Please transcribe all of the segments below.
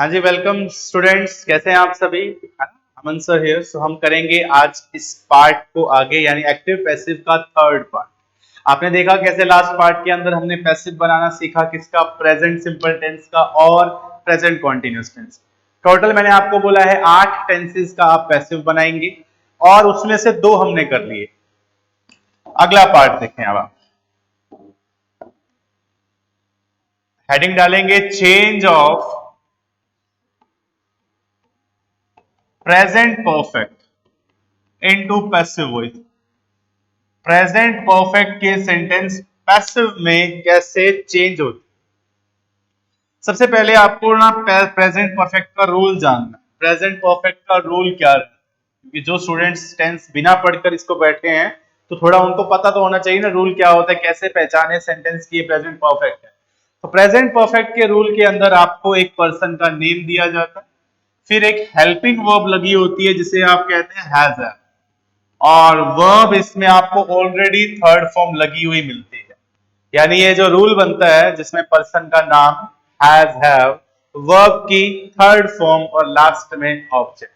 हाँ जी, welcome students. कैसे हैं आप सभी? अमन सर हियर। सो हम करेंगे आज इस पार्ट को आगे, यानी एक्टिव पैसिव का थर्ड पार्ट। आपने देखा कैसे लास्ट पार्ट के अंदर हमने पैसिव बनाना सीखा, किसका? प्रेजेंट सिंपल टेंस का और प्रेजेंट कॉन्टिन्यूअस टेंस। टोटल मैंने आपको बोला है 8 टेंसेस का आप पैसिव बनाएंगे और उसमें से 2 हमने कर लिए। अगला पार्ट देखें। अब आप हेडिंग डालेंगे change of present perfect into passive voice. Present perfect के सेंटेंस पैसिव में कैसे चेंज होते? सबसे पहले आपको ना प्रेजेंट परफेक्ट का रूल जानना। प्रेजेंट परफेक्ट का रूल क्या है? क्योंकि जो स्टूडेंट्स टेंस बिना पढ़कर इसको बैठे हैं तो थोड़ा उनको पता तो होना चाहिए ना रूल क्या होता है, कैसे पहचाने सेंटेंस की प्रेजेंट परफेक्ट है। तो प्रेजेंट परफेक्ट के रूल के अंदर आपको एक पर्सन का नेम दिया जाता है, फिर एक हेल्पिंग वर्ब लगी होती है जिसे आप कहते हैं हैज है, और वर्ब इसमें आपको ऑलरेडी थर्ड फॉर्म लगी हुई मिलती है। यानी ये जो रूल बनता है जिसमें पर्सन का नाम हैज, हैव, वर्ब की थर्ड फॉर्म और लास्ट में ऑब्जेक्ट।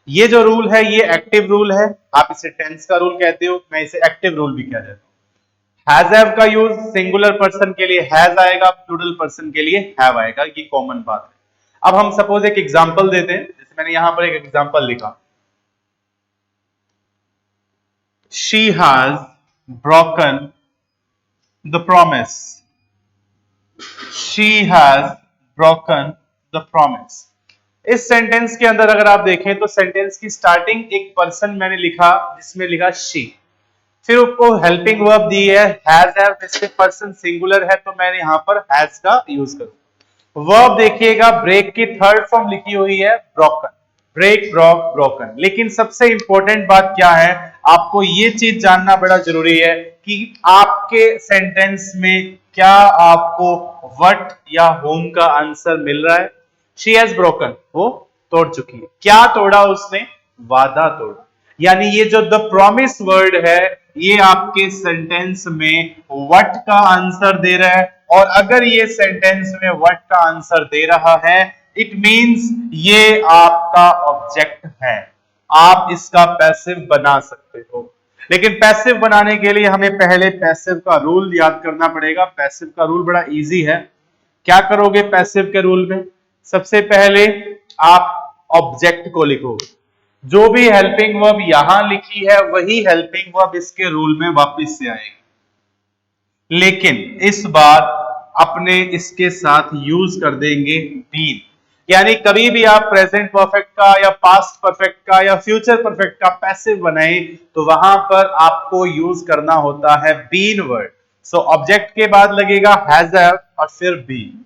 ये जो रूल है ये एक्टिव रूल है। आप इसे टेंस का रूल कहते हो, मैं इसे एक्टिव रूल भी कह देता हूं। हैज हैव का यूज सिंगुलर पर्सन के लिए हैज आएगा, प्लूरल पर्सन के लिए हैव आएगा, ये कॉमन बात है। अब हम सपोज एक एग्जांपल देते हैं, जैसे मैंने यहां पर एक एग्जांपल लिखा, she has broken the promise. She has broken the promise. इस सेंटेंस के अंदर अगर आप देखें तो सेंटेंस की स्टार्टिंग एक पर्सन मैंने लिखा जिसमें लिखा she, फिर उसको हेल्पिंग वर्ब दी है हैज हैव, जिससे पर्सन सिंगुलर है तो मैंने यहां पर हैज का यूज करूं। वर्ब देखिएगा ब्रेक की थर्ड फॉर्म लिखी हुई है ब्रोकन, ब्रेक, ब्रॉक, ब्रोकन। लेकिन सबसे इंपॉर्टेंट बात क्या है, आपको ये चीज जानना बड़ा जरूरी है कि आपके सेंटेंस में क्या आपको व्हाट या होम का आंसर मिल रहा है। शी हैज ब्रोकन, वो तोड़ चुकी है। क्या तोड़ा उसने? वादा तोड़ा। यानी ये जो द प्रॉमिस वर्ड है ये आपके सेंटेंस में व्हाट का आंसर दे रहा है, और अगर ये सेंटेंस में व्हाट का आंसर दे रहा है इट मींस ये आपका ऑब्जेक्ट है। आप इसका पैसिव बना सकते हो, लेकिन पैसिव बनाने के लिए हमें पहले पैसिव का रूल याद करना पड़ेगा। पैसिव का रूल बड़ा इजी है। क्या करोगे पैसिव के रूल में? सबसे पहले आप ऑब्जेक्ट को लिखोगे, जो भी हेल्पिंग वर्ब यहां लिखी है वही हेल्पिंग वर्ब इसके रूल में वापस से आएगी, लेकिन इस बार अपने इसके साथ यूज कर देंगे बीन। यानी कभी भी आप प्रेजेंट परफेक्ट का या पास्ट परफेक्ट का या फ्यूचर परफेक्ट का पैसिव बनाए तो वहां पर आपको यूज करना होता है बीन वर्ड। सो ऑब्जेक्ट के बाद लगेगा हैज हैव और फिर बीन।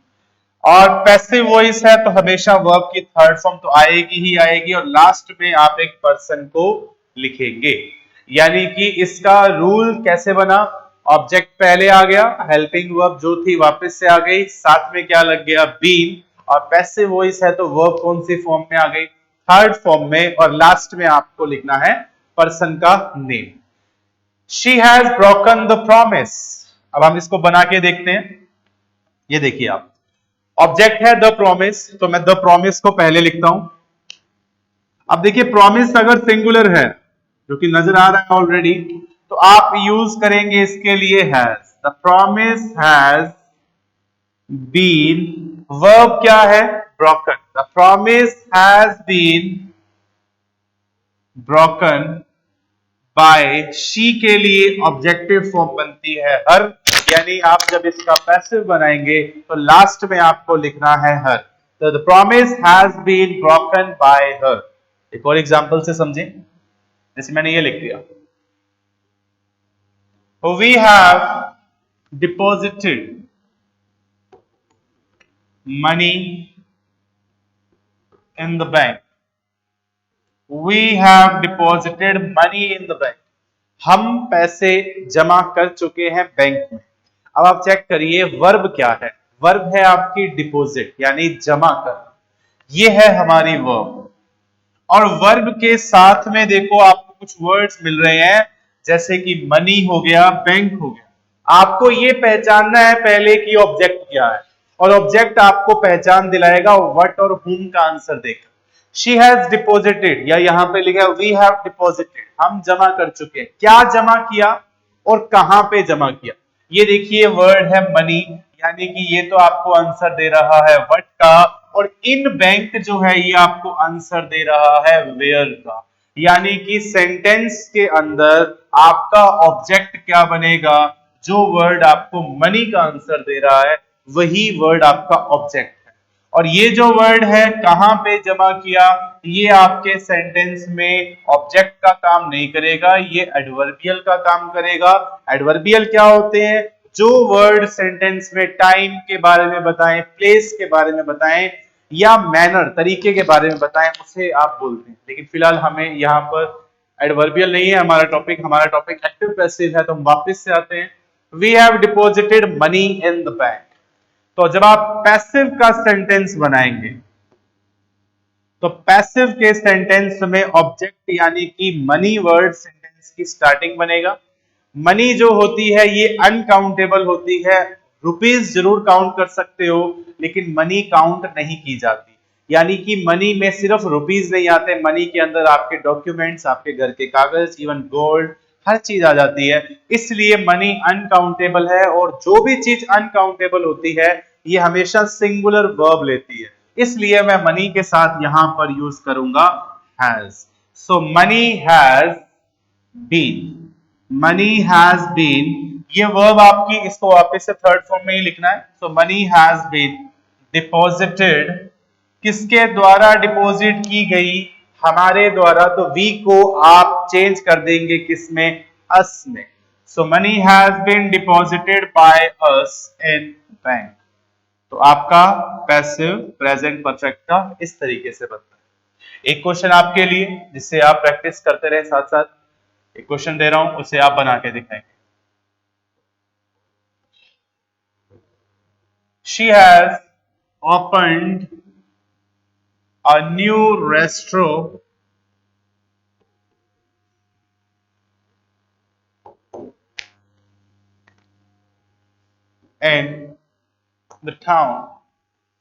और पैसिव वॉइस है तो हमेशा वर्ब की थर्ड फॉर्म तो आएगी ही आएगी, और लास्ट में आप एक पर्सन को लिखेंगे। यानी कि इसका रूल कैसे बना? ऑब्जेक्ट पहले आ गया, हेल्पिंग वर्ब जो थी वापस से आ गई, साथ में क्या लग गया? बीन। और पैसिव वॉइस है तो वर्ब कौन सी फॉर्म में आ गई? थर्ड फॉर्म में, और लास्ट में आपको लिखना है पर्सन का name. She has broken the promise. अब हम इसको बना के देखते हैं। ये देखिए आप, ऑब्जेक्ट है द प्रॉमिस, तो मैं द प्रॉमिस को पहले लिखता हूं। अब देखिए प्रॉमिस अगर सिंगुलर है जो कि नजर आ रहा है ऑलरेडी, तो आप यूज करेंगे इसके लिए has. The promise has been, verb क्या है? Broken. The promise has been broken by. She के लिए ऑब्जेक्टिव फॉर्म बनती है हर, यानी आप जब इसका पैसिव बनाएंगे तो लास्ट में आपको लिखना है हर। तो the promise has been broken by her. एक और एग्जांपल से समझें, जैसे मैंने ये लिख दिया, we have deposited money in the bank. We have deposited money in the bank. हम पैसे जमा कर चुके हैं बैंक में। अब आप चेक करिए वर्ब क्या है? वर्ब है आपकी डिपॉजिट, यानी जमा कर। ये है हमारी वर्ब, और वर्ब के साथ में देखो आपको कुछ वर्ड्स मिल रहे हैं, जैसे कि मनी हो गया, बैंक हो गया। आपको ये पहचानना है पहले कि ऑब्जेक्ट क्या है। और ऑब्जेक्ट आपको पहचान दिलाएगा व्हाट और whom का आंसर देकर। शी हैज डिपोजिटेड, या यहां पे लिखा है वी हैव डिपोजिटेड, हम जमा कर चुके हैं। क्या जमा किया और कहां पे जमा किया? ये देखिए वर्ड है मनी, यानी कि ये तो आपको आंसर दे रहा है व्हाट का, और इन बैंक जो है ये आपको आंसर दे रहा है वेयर का। यानी कि सेंटेंस के अंदर आपका ऑब्जेक्ट क्या बनेगा? जो वर्ड आपको मनी का आंसर दे रहा है वही वर्ड आपका ऑब्जेक्ट है। और ये जो वर्ड है कहां पे जमा किया, ये आपके सेंटेंस में ऑब्जेक्ट का काम नहीं करेगा, ये एडवर्बियल का काम करेगा। एडवर्बियल क्या होते हैं? जो वर्ड सेंटेंस में टाइम के बारे में बताएं, प्लेस के बारे में बताएं, या मैनर तरीके के बारे में बताएं, उसे आप बोलते हैं। लेकिन फिलहाल हमें यहाँ पर एडवर्बियल नहीं है हमारा टॉपिक एक्टिव पैसिव है। तो हम वापस से आते हैं, we have deposited money in the bank. तो जब आप पैसिव का सेंटेंस बनाएंगे तो पैसिव के सेंटेंस में ऑब्जेक्ट यानी कि मनी वर्ड सेंटेंस की स्टार्टिंग बनेगा। मनी जो होती है ये अनकाउंटेबल होती है, रुपीज जरूर काउंट कर सकते हो लेकिन मनी काउंट नहीं की जाती। यानी कि मनी में सिर्फ रुपीज नहीं आते, मनी के अंदर आपके डॉक्यूमेंट्स, आपके घर के कागज, इवन गोल्ड, हर चीज आ जाती है। इसलिए मनी अनकाउंटेबल है, और जो भी चीज अनकाउंटेबल होती है ये हमेशा सिंगुलर वर्ब लेती है। इसलिए मैं मनी के साथ यहां पर यूज करूंगा has. So money has been, money has been, ये वर्ब आपकी, इसको वापस से थर्ड फॉर्म में ही लिखना है। सो मनी हैज बीन डिपॉजिटेड, किसके द्वारा डिपॉजिट की गई? हमारे द्वारा। तो वी को आप चेंज कर देंगे किसमें? अस में। So money has been deposited by us in bank. तो आपका पैसिव प्रेजेंट परफेक्ट का इस तरीके से बनता है। एक क्वेश्चन आपके लिए जिससे आप प्रैक्टिस करते रहे साथ साथ, एक क्वेश्चन दे रहा हूं उसे आप बना के दिखाएंगे। She has opened a new restaurant in the town,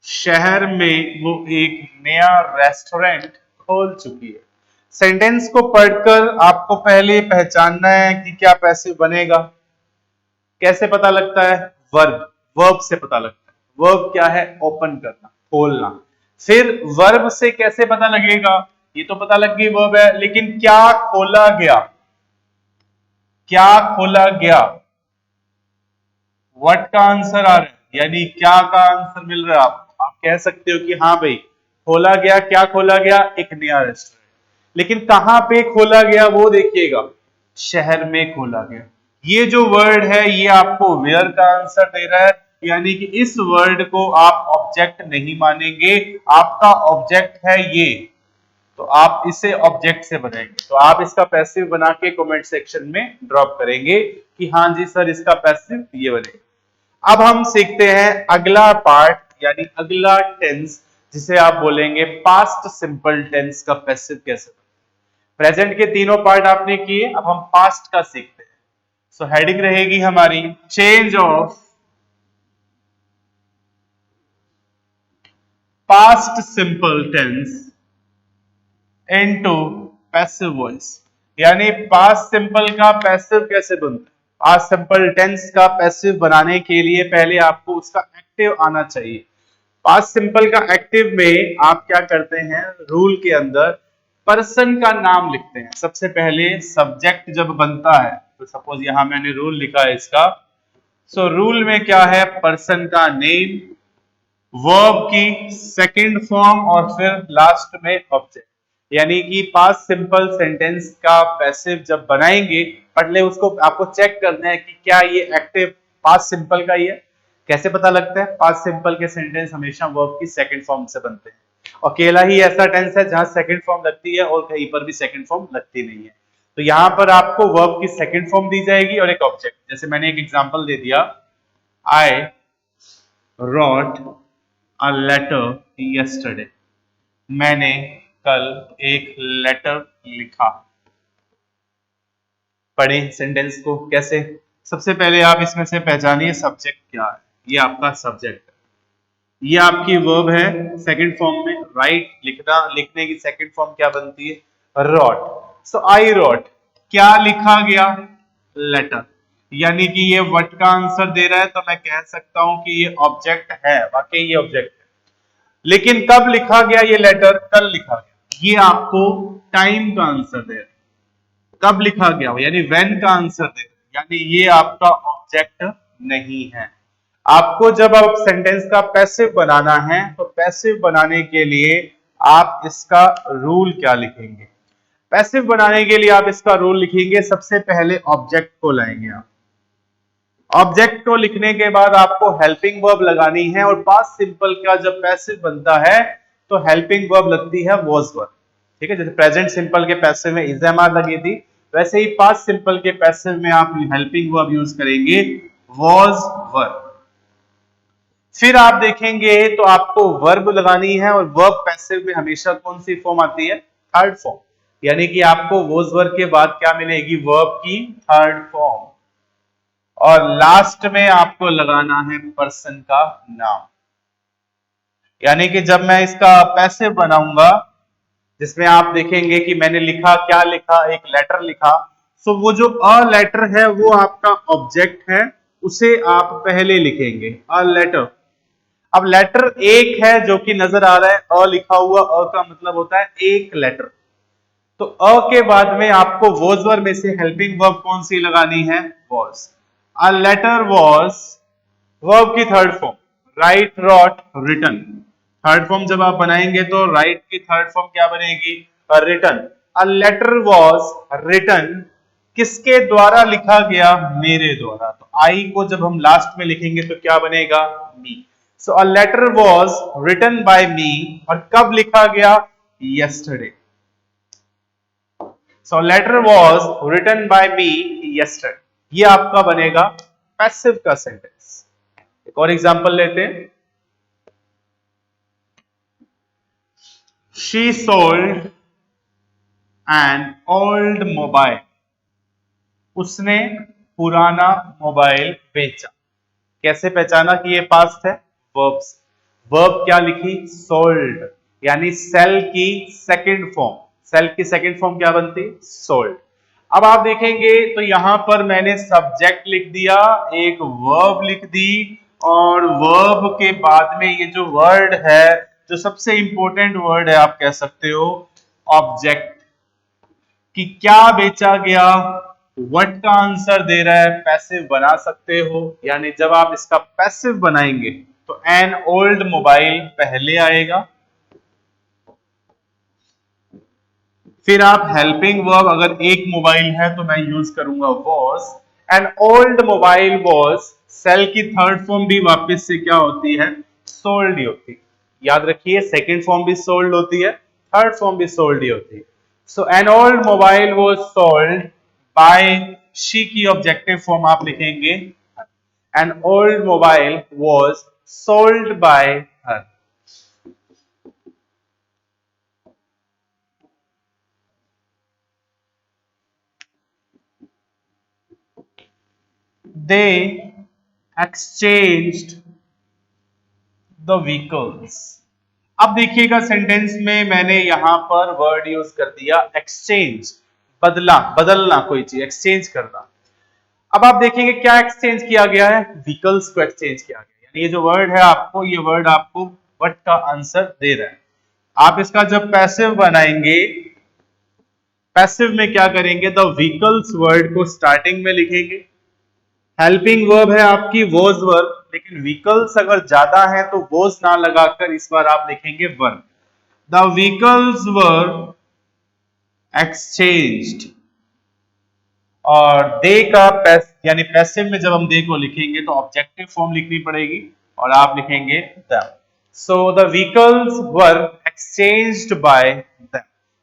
शहर में वो एक नया रेस्टोरेंट खोल चुकी है। सेंटेंस को पढ़कर आपको पहले पहचानना है कि क्या पैसिव बनेगा। कैसे पता लगता है? वर्ब, वर्ब से पता लगता है। वर्ब क्या है? ओपन करना, खोलना। फिर वर्ब से कैसे पता लगेगा? ये तो पता लग गई वर्ब है, लेकिन क्या खोला गया? क्या खोला गया? व्हाट का आंसर आ रहा है, यानी क्या का आंसर मिल रहा है। आप कह सकते हो कि हाँ भाई खोला गया, क्या खोला गया? एक नया रेस्टोरेंट। लेकिन कहां पे खोला गया वो देखिएगा, शहर में खोला गया। ये जो वर्ड है ये आपको वेयर का आंसर दे रहा है, यानी कि इस वर्ड को आप ऑब्जेक्ट नहीं मानेंगे, आपका ऑब्जेक्ट है ये। तो आप इसे ऑब्जेक्ट से बनाएंगे। तो आप इसका पैसिव बना के कमेंट सेक्शन में ड्रॉप करेंगे कि हाँ जी सर इसका पैसिव ये बनेगा। अब हम सीखते हैं अगला पार्ट, यानी अगला टेंस, जिसे आप बोलेंगे पास्ट सिंपल टेंस का पैसिव कैसे। प्रेजेंट के तीनों पार्ट आपने किए, अब हम पास्ट का सीखते हैं। सो हेडिंग रहेगी हमारी change of past simple tense into passive voice, यानी पास्ट सिंपल का पैसिव कैसे बनता है। पास्ट सिंपल टेंस का पैसिव बनाने के लिए पहले आपको उसका एक्टिव आना चाहिए। पास्ट सिंपल का एक्टिव में आप क्या करते हैं, रूल के अंदर पर्सन का नाम लिखते हैं। सबसे पहले सब्जेक्ट जब बनता है, तो सपोज यहां मैंने रूल लिखा है इसका। सो रूल में क्या है, पर्सन का नेम, वर्ब की सेकंड फॉर्म, और फिर लास्ट में ऑब्जेक्ट। यानी कि पास्ट सिंपल सेंटेंस का पैसिव जब बनाएंगे, पहले उसको आपको चेक करना है कि क्या ये एक्टिव पास्ट सिंपल का ही है। कैसे पता लगता है? पास्ट सिंपल के सेंटेंस हमेशा वर्ब की सेकंड फॉर्म से बनते हैं। अकेला ही ऐसा टेंस है जहां सेकंड फॉर्म लगती है और कहीं पर भी सेकंड फॉर्म लगती नहीं है। तो यहां पर आपको वर्ब की सेकंड फॉर्म दी जाएगी और एक ऑब्जेक्ट। जैसे मैंने एक एग्जांपल दे दिया, आई wrote a letter yesterday, मैंने कल एक लेटर लिखा। पढ़े सेंटेंस को कैसे। सबसे पहले आप इसमें से पहचानिए सब्जेक्ट क्या है। ये आपका सब्जेक्ट है। ये आपकी वर्ब है सेकंड फॉर्म में, राइट लिखना, लिखने की सेकंड फॉर्म क्या बनती है, रॉट। सो आई रॉट, क्या लिखा गया, लेटर, यानी कि ये व्हाट का आंसर दे रहा है, तो मैं कह सकता हूं कि ये ऑब्जेक्ट है, वाकई ये ऑब्जेक्ट है। लेकिन कब लिखा गया ये लेटर, कल लिखा गया, ये आपको टाइम का आंसर दे रहा है, कब लिखा गया हो यानी व्हेन का आंसर दे रहा है, यानी ये आपका ऑब्जेक्ट नहीं है। आपको जब आप सेंटेंस का पैसिव बनाना है तो पैसिव बनाने के लिए आप इसका रूल क्या लिखेंगे, पैसिव बनाने के लिए आप इसका रूल लिखेंगे, सबसे पहले ऑब्जेक्ट को लाएंगे आप, ऑब्जेक्ट को लिखने के बाद आपको हेल्पिंग वर्ब लगानी है, और पास्ट सिंपल का जब पैसिव बनता है तो हेल्पिंग वर्ब लगती है वॉज वर्ब, ठीक है, जैसे प्रेजेंट सिंपल के पैसिव में इज एम आर लगी थी, वैसे ही पास्ट सिंपल के पैसिव में आप हेल्पिंग वर्ब यूज करेंगे वॉज वर्ब। फिर आप देखेंगे तो आपको वर्ब लगानी है, और वर्ब पैसिव में हमेशा कौन सी फॉर्म आती है, थर्ड फॉर्म, यानी कि आपको वॉज वर्ब के बाद क्या मिलेगी, वर्ब की थर्ड फॉर्म, और लास्ट में आपको लगाना है पर्सन का नाम। यानी कि जब मैं इसका पैसिव बनाऊंगा, जिसमें आप देखेंगे कि मैंने लिखा, क्या लिखा, एक लेटर लिखा, सो वो जो अ लेटर है वो आपका ऑब्जेक्ट है, उसे आप पहले लिखेंगे, अ लेटर। अब लेटर एक है जो कि नजर आ रहा है, अ लिखा हुआ, अ का मतलब होता है एक लेटर, तो अ के बाद में आपको वॉज वर्ब में से हेल्पिंग वर्ब कौन सी लगानी है, was. A letter was, verb की third form, write, wrote, written. Third form जब आप बनाएंगे तो राइट की थर्ड फॉर्म क्या बनेगी, written. A letter was written, किसके द्वारा लिखा गया, मेरे द्वारा, तो आई को जब हम लास्ट में लिखेंगे तो क्या बनेगा, me. So a letter was written by me, और कब लिखा गया, yesterday. So letter was written by me yesterday, ये आपका बनेगा पैसिव का सेंटेंस। एक और एग्जांपल लेते हैं, she sold N old mobile, उसने पुराना मोबाइल बेचा। कैसे पहचाना कि ये पास्ट है, वर्ब से, वर्ब क्या लिखी, सोल्ड, यानी सेल की सेकंड फॉर्म, सेल की सेकंड फॉर्म क्या बनती, सोल्ड। अब आप देखेंगे तो यहां पर मैंने सब्जेक्ट लिख दिया, एक वर्ब लिख दी, और वर्ब के बाद में ये जो वर्ड है, जो सबसे इंपॉर्टेंट वर्ड है आप कह सकते हो, ऑब्जेक्ट, कि क्या बेचा गया, व्हाट का आंसर दे रहा है, पैसिव बना सकते हो, यानी जब आप इसका पैसिव बनाएंगे तो एन ओल्ड मोबाइल पहले आएगा, फिर आप हेल्पिंग वर्ब, अगर एक मोबाइल है तो मैं यूज करूंगा was, an old mobile was, sell की थर्ड फॉर्म भी वापस से क्या होती है, सोल्ड ही होती है, याद रखिए सेकंड फॉर्म भी सोल्ड होती है, थर्ड फॉर्म भी सोल्ड ही होती है। So an old mobile was sold by, she की ऑब्जेक्टिव फॉर्म आप लिखेंगे, an old mobile was sold by her. They exchanged the vehicles। अब देखिएगा सेंटेंस में मैंने यहां पर वर्ड यूज कर दिया एक्सचेंज, बदला, बदलना कोई चीज, एक्सचेंज करना। अब आप देखेंगे क्या एक्सचेंज किया गया है, व्हीकल्स को एक्सचेंज किया गया, यानी ये जो वर्ड है आपको, ये वर्ड आपको व्हाट का आंसर दे रहा है। आप इसका जब पैसिव बनाएंगे, पैसिव में क्या करेंगे, द व्हीकल्स वर्ड को स्टार्टिंग में लिखेंगे, हेल्पिंग वर्ब है आपकी वॉज वर्ब, लेकिन व्हीकल्स अगर ज्यादा है तो वॉज ना लगाकर इस बार आप लिखेंगे verb, the vehicles verb exchanged, और दे का यानी पैसिव में जब हम दे को लिखेंगे तो ऑब्जेक्टिव फॉर्म लिखनी पड़ेगी, और आप लिखेंगे them. So the vehicles verb exchanged bye them,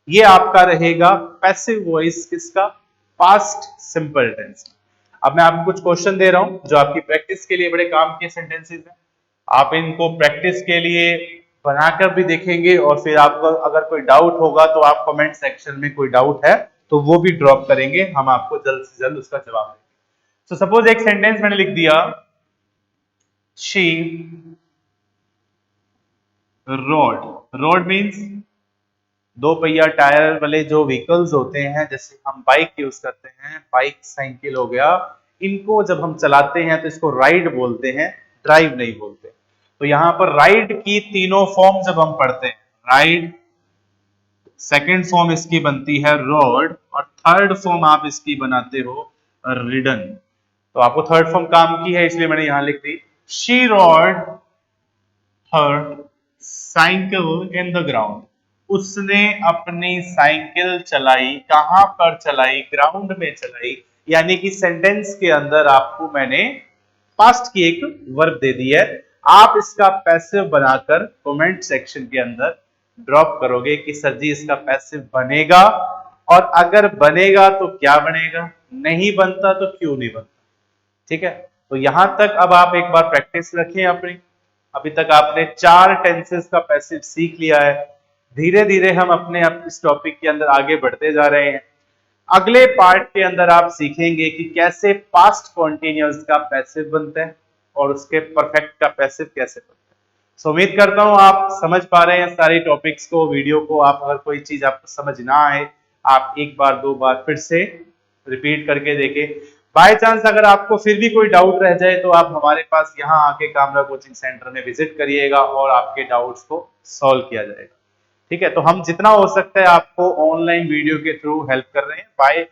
ये आपका रहेगा पैसिव वॉइस किसका, पास्ट सिंपल टेंस। अब मैं आपको कुछ क्वेश्चन दे रहा हूं जो आपकी प्रैक्टिस के लिए बड़े काम के सेंटेंसेस हैं, आप इनको प्रैक्टिस के लिए बनाकर भी देखेंगे, और फिर आपको अगर कोई डाउट होगा तो आप कमेंट सेक्शन में कोई डाउट है तो वो भी ड्रॉप करेंगे, हम आपको जल्द से जल्द उसका जवाब देंगे। सो सपोज एक सेंटेंस मैंने लिख दिया, शी रोड, रोड मीन्स दो पहिया टायर वाले जो व्हीकल्स होते हैं, जैसे हम बाइक यूज करते हैं, बाइक साइकिल हो गया, इनको जब हम चलाते हैं तो इसको राइड बोलते हैं, ड्राइव नहीं बोलते। तो यहाँ पर राइड की तीनों फॉर्म जब हम पढ़ते हैं, राइड, सेकंड फॉर्म इसकी बनती है रोड, और थर्ड फॉर्म आप इसकी बनाते हो रिडन। तो आपको थर्ड फॉर्म काम की है, इसलिए मैंने यहां लिख दी, she rode her cycle in the ground. उसने अपनी साइकिल चलाई, कहां पर चलाई? ग्राउंड में चलाई। यानी कि सेंटेंस के अंदर आपको मैंने पास्ट की एक वर्ब दे दी है। आप इसका पैसिव बनाकर कमेंट सेक्शन के अंदर ड्रॉप करोगे कि सर जी इसका पैसिव बनेगा, और अगर बनेगा तो क्या बनेगा, नहीं बनता तो क्यों नहीं बनता। ठीक है, तो यहां तक अब आप एक बार प्रैक्टिस रखें अपनी। अभी तक आपने 4 टेंसेस का पैसिव सीख लिया है। धीरे धीरे हम अपने इस टॉपिक के अंदर आगे बढ़ते जा रहे हैं। अगले पार्ट के अंदर आप सीखेंगे कि कैसे पास्ट कॉन्टिन्यूअस का पैसिव बनता है और उसके परफेक्ट का पैसिव कैसे बनता है। सो उम्मीद करता हूं आप समझ पा रहे हैं सारी टॉपिक्स को, वीडियो को। आप अगर कोई चीज आपको समझ ना आए, आप एक बार दो बार फिर से रिपीट करके देखें। बाय चांस अगर आपको फिर भी कोई डाउट रह जाए तो आप हमारे पास यहाँ आके कामरा कोचिंग सेंटर में विजिट करिएगा और आपके डाउट्स को सॉल्व किया जाएगा। ठीक है, तो हम जितना हो सकता है आपको ऑनलाइन वीडियो के थ्रू हेल्प कर रहे हैं। बाय,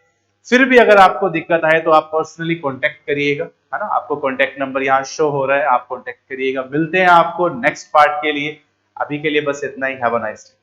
फिर भी अगर आपको दिक्कत आए तो आप पर्सनली कांटेक्ट करिएगा, है ना। आपको कांटेक्ट नंबर यहाँ शो हो रहा है, आप कांटेक्ट करिएगा। मिलते हैं आपको नेक्स्ट पार्ट के लिए। अभी के लिए बस इतना ही। Have a nice day.